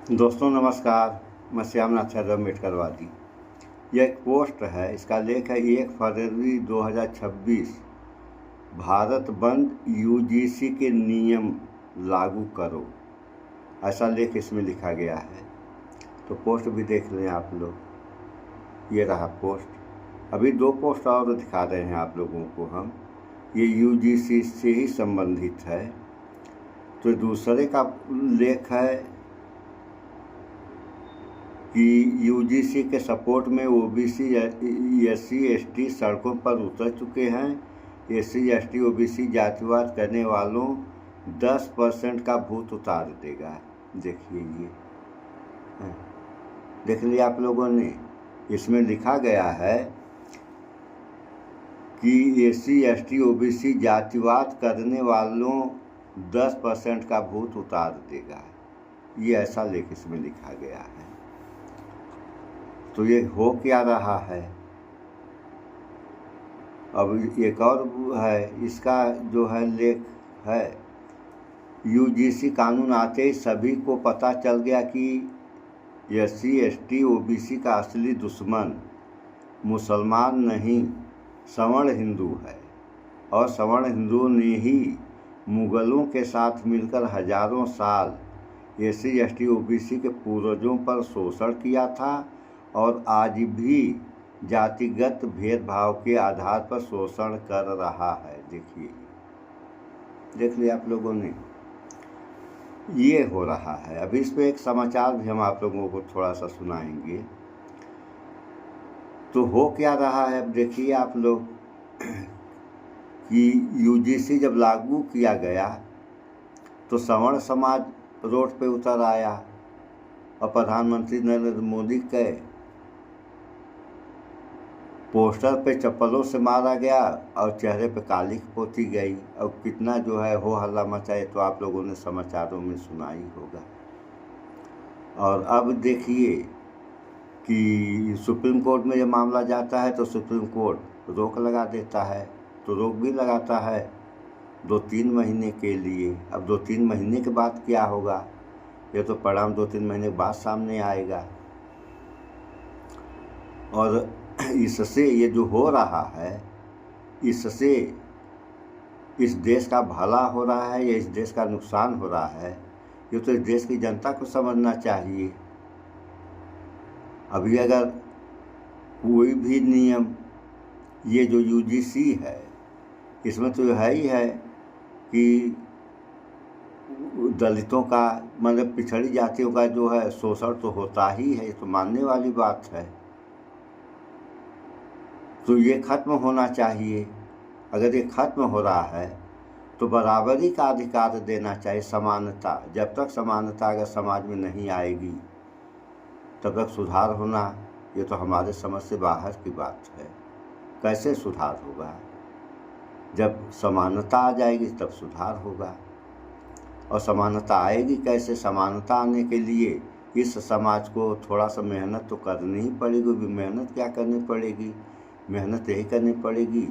दोस्तों नमस्कार। मैं श्यामनाथ यादव अम्बेडकरवादी। यह एक पोस्ट है, इसका लेख है 1 फरवरी 2026। भारत बंद, यूजीसी के नियम लागू करो, ऐसा लेख इसमें लिखा गया है। तो पोस्ट भी देख लें आप लोग। ये रहा पोस्ट। अभी 2 पोस्ट और दिखा रहे हैं आप लोगों को हम। ये यूजीसी से ही संबंधित है। तो दूसरे का लेख है कि यूजीसी के सपोर्ट में ओबीसी एससी एसटी सड़कों पर उतर चुके हैं। एससी एसटी ओबीसी जातिवाद करने वालों 10% का भूत उतार देगा। देखिए ये देख लिया आप लोगों ने। इसमें लिखा गया है कि एससी एसटी ओबीसी जातिवाद करने वालों 10% का भूत उतार देगा। ये ऐसा लेख इसमें लिखा गया है। तो ये हो क्या रहा है? अब एक और है, इसका जो है लेख है, यूजीसी कानून आते ही सभी को पता चल गया कि एससी एसटी ओबीसी का असली दुश्मन मुसलमान नहीं, सवर्ण हिंदू है। और सवर्ण हिंदुओं ने ही मुगलों के साथ मिलकर हजारों साल एससी एसटी ओबीसी के पूर्वजों पर शोषण किया था और आज भी जातिगत भेदभाव के आधार पर शोषण कर रहा है। देखिए, देख लिया आप लोगों ने। ये हो रहा है। अभी इस पे एक समाचार भी हम आप लोगों को थोड़ा सा सुनाएंगे। तो हो क्या रहा है, अब देखिए आप लोग कि यूजीसी जब लागू किया गया तो सवर्ण समाज रोड पे उतर आया और प्रधानमंत्री नरेंद्र मोदी के पोस्टर पे चप्पलों से मारा गया और चेहरे पे कालिख पोती गई। और कितना जो है हो हल्ला मचाए तो आप लोगों ने समाचारों में सुना ही होगा। और अब देखिए कि सुप्रीम कोर्ट में जब मामला जाता है तो सुप्रीम कोर्ट रोक लगा देता है। तो रोक भी लगाता है 2-3 महीने के लिए। अब 2-3 महीने के बाद क्या होगा, ये तो परिणाम 2-3 महीने के बाद सामने आएगा। और इससे ये जो हो रहा है, इससे इस देश का भला हो रहा है या इस देश का नुकसान हो रहा है, ये तो इस देश की जनता को समझना चाहिए। अभी अगर कोई भी नियम, ये जो यूजीसी है, इसमें तो है ही है कि दलितों का, मतलब पिछड़ी जातियों का जो है शोषण तो होता ही है, ये तो मानने वाली बात है। तो ये खत्म होना चाहिए। अगर ये खत्म हो रहा है तो बराबरी का अधिकार देना चाहिए, समानता। जब तक समानता अगर समाज में नहीं आएगी तब तक सुधार होना, ये तो हमारे समझ से बाहर की बात है। कैसे सुधार होगा? जब समानता आ जाएगी तब सुधार होगा। और समानता आएगी कैसे? समानता आने के लिए इस समाज को थोड़ा सा मेहनत तो करनी ही पड़ेगी। भी मेहनत क्या करनी पड़ेगी? मेहनत यही करनी पड़ेगी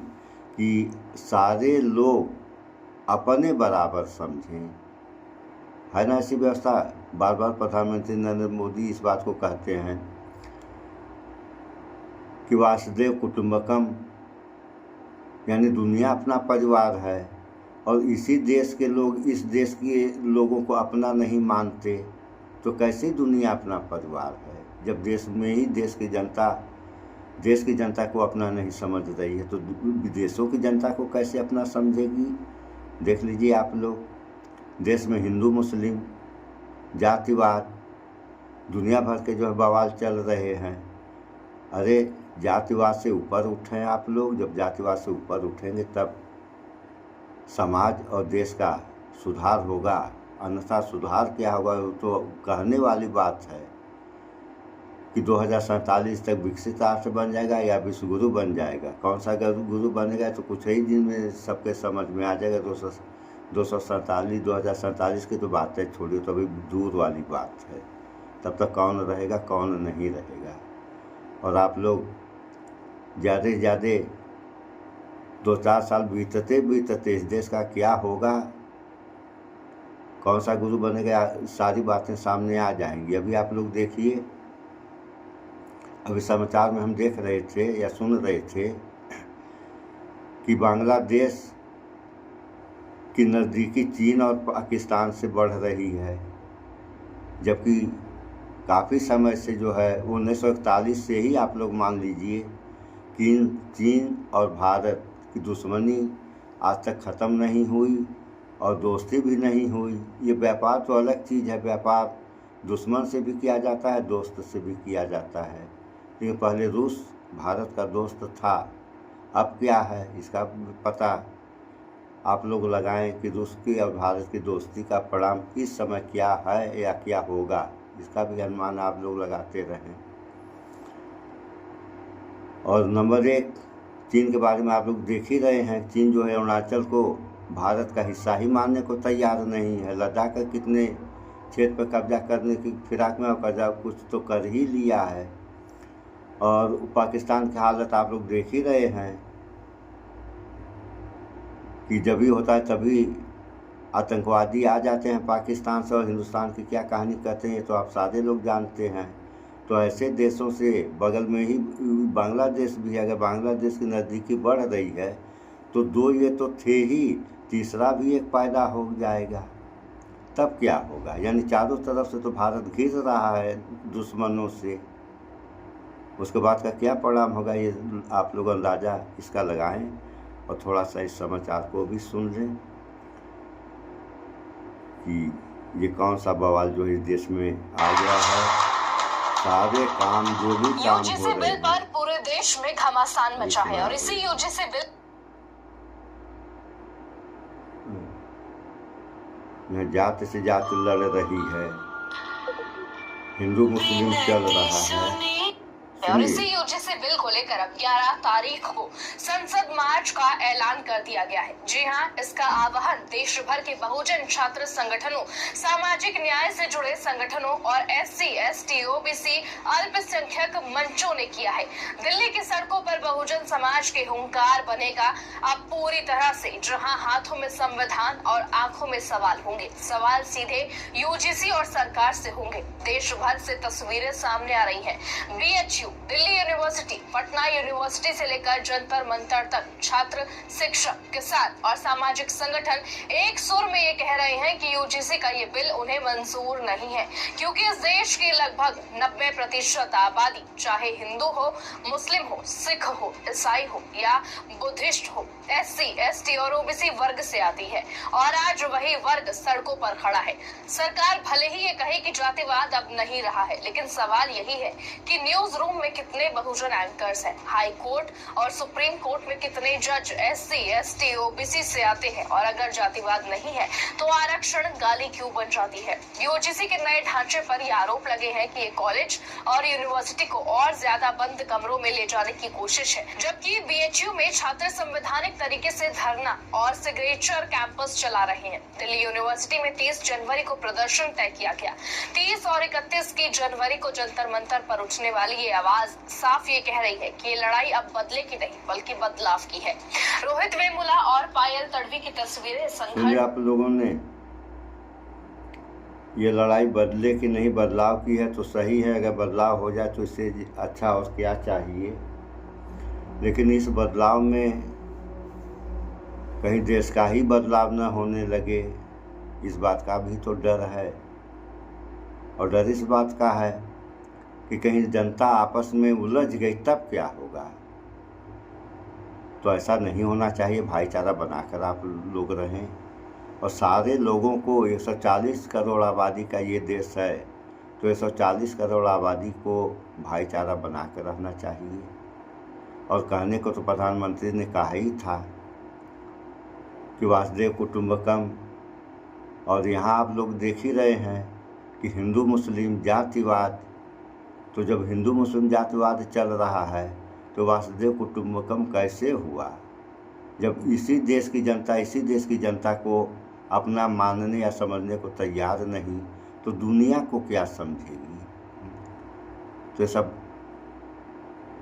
कि सारे लोग अपने बराबर समझें। है ना ऐसी व्यवस्था? बार बार प्रधानमंत्री नरेंद्र मोदी इस बात को कहते हैं कि वासुदेव कुटुंबकम, यानी दुनिया अपना परिवार है। और इसी देश के लोग इस देश के लोगों को अपना नहीं मानते तो कैसे दुनिया अपना परिवार है? जब देश में ही देश की जनता को अपना नहीं समझ रही है तो विदेशों की जनता को कैसे अपना समझेगी? देख लीजिए आप लोग, देश में हिंदू मुस्लिम जातिवाद दुनिया भर के जो है बवाल चल रहे हैं। अरे जातिवाद से ऊपर उठें आप लोग। जब जातिवाद से ऊपर उठेंगे तब समाज और देश का सुधार होगा। अन्यथा सुधार क्या होगा, वो तो कहने वाली बात है कि 2047 तक विकसित राष्ट्र बन जाएगा या विश्वगुरु बन जाएगा। कौन सा गुरु बनेगा तो कुछ ही दिन में सबके समझ में आ जाएगा। 2047 की तो बातें छोड़िए, तो अभी दूर वाली बात है। तब तक कौन रहेगा कौन नहीं रहेगा। और आप लोग ज़्यादा से ज़्यादा 2-4 साल बीतते बीतते इस देश का क्या होगा कौन सा गुरु बनेगा, सारी बातें सामने आ जाएंगी। अभी आप लोग देखिए, अभी समाचार में हम देख रहे थे या सुन रहे थे कि बांग्लादेश की नज़दीकी चीन और पाकिस्तान से बढ़ रही है, जबकि काफ़ी समय से जो है 1941 से ही आप लोग मान लीजिए कि चीन और भारत की दुश्मनी आज तक ख़त्म नहीं हुई और दोस्ती भी नहीं हुई। ये व्यापार तो अलग चीज़ है, व्यापार दुश्मन से भी किया जाता है, दोस्त से भी किया जाता है। लेकिन पहले रूस भारत का दोस्त था, अब क्या है इसका पता आप लोग लगाएं कि रूस की और भारत की दोस्ती का परिणाम इस समय क्या है या क्या होगा, इसका भी अनुमान आप लोग लगाते रहें। और नंबर 1, चीन के बारे में आप लोग देख ही रहे हैं। चीन जो है अरुणाचल को भारत का हिस्सा ही मानने को तैयार नहीं है। लद्दाख का कितने क्षेत्र पर कब्जा करने की फिराक में कब्जा कुछ तो कर ही लिया है। और पाकिस्तान की हालत आप लोग देख ही रहे हैं कि जब भी होता है तभी आतंकवादी आ जाते हैं पाकिस्तान से, और हिंदुस्तान की क्या कहानी कहते हैं तो आप सारे लोग जानते हैं। तो ऐसे देशों से बगल में ही बांग्लादेश भी है। अगर बांग्लादेश की नज़दीकी बढ़ रही है तो 2 ये तो थे ही, तीसरा भी एक पैदा हो जाएगा, तब क्या होगा। यानी चारों तरफ से तो भारत घिर रहा है दुश्मनों से, उसके बाद का क्या परिणाम होगा ये आप लोग अंदाज़ा इसका लगाएं। और थोड़ा सा इस समाचार को भी सुन लें कि ये कौन सा बवाल जो इस देश में आ गया है। सारे काम जो भी काम यूजीसी बिल पर पूरे देश में घमासान मचा है और इसी यूजीसी बिल में जात से जात लड़ रही है, हिंदू मुस्लिम चल रहा है। और इसी यूजीसी बिल को लेकर अब 11 तारीख को संसद मार्च का ऐलान कर दिया गया है। जी हां, इसका आह्वान देश भर के बहुजन छात्र संगठनों, सामाजिक न्याय से जुड़े संगठनों और SC, ST, OBC अल्पसंख्यक मंचों ने किया है। दिल्ली की सड़कों पर बहुजन समाज के हुंकार बनेगा अब पूरी तरह से, जहां हाथों में संविधान और आंखों में सवाल होंगे। सवाल सीधे यूजीसी और सरकार से होंगे। देश भर से तस्वीरें सामने आ रही हैं। BHU, Delhi university, Patna university से लेकर जंतर मंतर तक छात्र, शिक्षक, किसान और सामाजिक संगठन एक सुर में ये कह रहे हैं कि यूजीसी का ये बिल उन्हें मंजूर नहीं है, क्योंकि इस देश की लगभग 90% आबादी, चाहे हिंदू हो, मुस्लिम हो, सिख हो, ईसाई हो या बुद्धिस्ट हो, SC, ST और OBC वर्ग से आती है। और आज वही वर्ग सड़कों पर खड़ा है। सरकार भले ही ये कहे कि जातिवाद अब नहीं रहा है, लेकिन सवाल यही है कि न्यूज रूम में कितने बहुजन एंकर्स हैं, हाई कोर्ट और सुप्रीम कोर्ट में कितने जज SC, ST, OBC से आते हैं, और अगर जातिवाद नहीं है तो आरक्षण गाली क्यों बन जाती है। यूजीसी के नए ढांचे पर ये आरोप लगे हैं कि ये कॉलेज और यूनिवर्सिटी को और ज्यादा बंद कमरों में ले जाने की कोशिश है, जबकि BHU में छात्र संवैधानिक तरीके से धरना और सिग्नेचर कैंपस चला रहे हैं। दिल्ली यूनिवर्सिटी में 30 जनवरी को प्रदर्शन तय किया गया। 30 और 31 की जनवरी को जंतर मंतर पर उठने वाली ये आवाज साफ ये कह रही है कि ये लड़ाई अब बदले की नहीं बल्कि बदलाव की है। रोहित वेमुला और पायल तड़वी की तस्वीरें संघर्ष। आप लोगों ने ये लड़ाई बदले की नहीं बदलाव की है तो सही है। अगर बदलाव हो जाए तो इससे अच्छा और क्या चाहिए। लेकिन इस बदलाव में कहीं देश का ही बदलाव न होने लगे, इस बात का भी तो डर है। और डर इस बात का है कि कहीं जनता आपस में उलझ गई तब क्या होगा। तो ऐसा नहीं होना चाहिए। भाईचारा बनाकर आप लोग रहें और सारे लोगों को, 140 करोड़ आबादी का ये देश है तो 140 करोड़ आबादी को भाईचारा बनाकर रहना चाहिए। और कहने को तो प्रधानमंत्री ने कहा ही था कि वासुदेव कुटुंबकम। और यहाँ आप लोग देख ही रहे हैं कि हिंदू मुस्लिम जातिवाद, तो जब हिंदू मुस्लिम जातिवाद चल रहा है तो वासुदेव कुटुंबकम कैसे हुआ। जब इसी देश की जनता को अपना मानने या समझने को तैयार नहीं तो दुनिया को क्या समझेगी। तो ये सब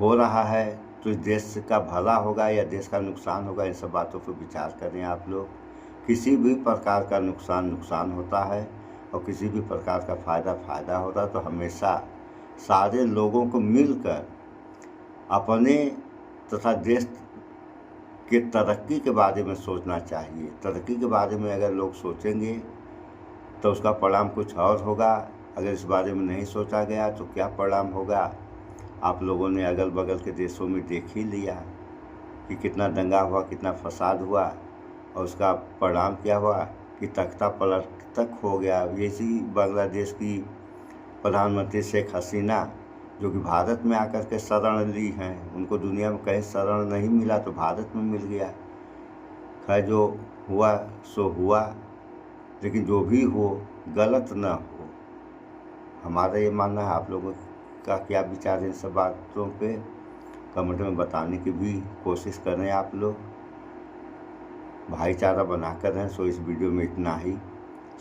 हो रहा है तो इस देश का भला होगा या देश का नुकसान होगा, इन सब बातों पर विचार करें आप लोग। किसी भी प्रकार का नुकसान होता है और किसी भी प्रकार का फ़ायदा होता है, तो हमेशा सारे लोगों को मिलकर अपने तथा देश के तरक्की के बारे में सोचना चाहिए। तरक्की के बारे में अगर लोग सोचेंगे तो उसका परिणाम कुछ और होगा। अगर इस बारे में नहीं सोचा गया तो क्या परिणाम होगा, आप लोगों ने अगल बगल के देशों में देख ही लिया कि कितना दंगा हुआ, कितना फसाद हुआ, और उसका परिणाम क्या हुआ कि तख्ता पलट तक हो गया। ऐसी बांग्लादेश की प्रधानमंत्री शेख हसीना, जो कि भारत में आकर के शरण ली हैं, उनको दुनिया में कहीं शरण नहीं मिला तो भारत में मिल गया। खैर, जो हुआ सो हुआ, लेकिन जो भी हो गलत न हो। हमारा ये मानना है। आप लोगों का क्या विचार है इन सब बातों पे, कमेंट में बताने की भी कोशिश करें। आप लोग भाईचारा बनाकर रहें। सो इस वीडियो में इतना ही।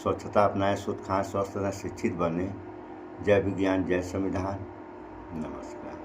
स्वच्छता अपनाएं, शुद्ध खाएं, स्वस्थ रहें, शिक्षित बने। जय विज्ञान, जय संविधान। नमस्कार।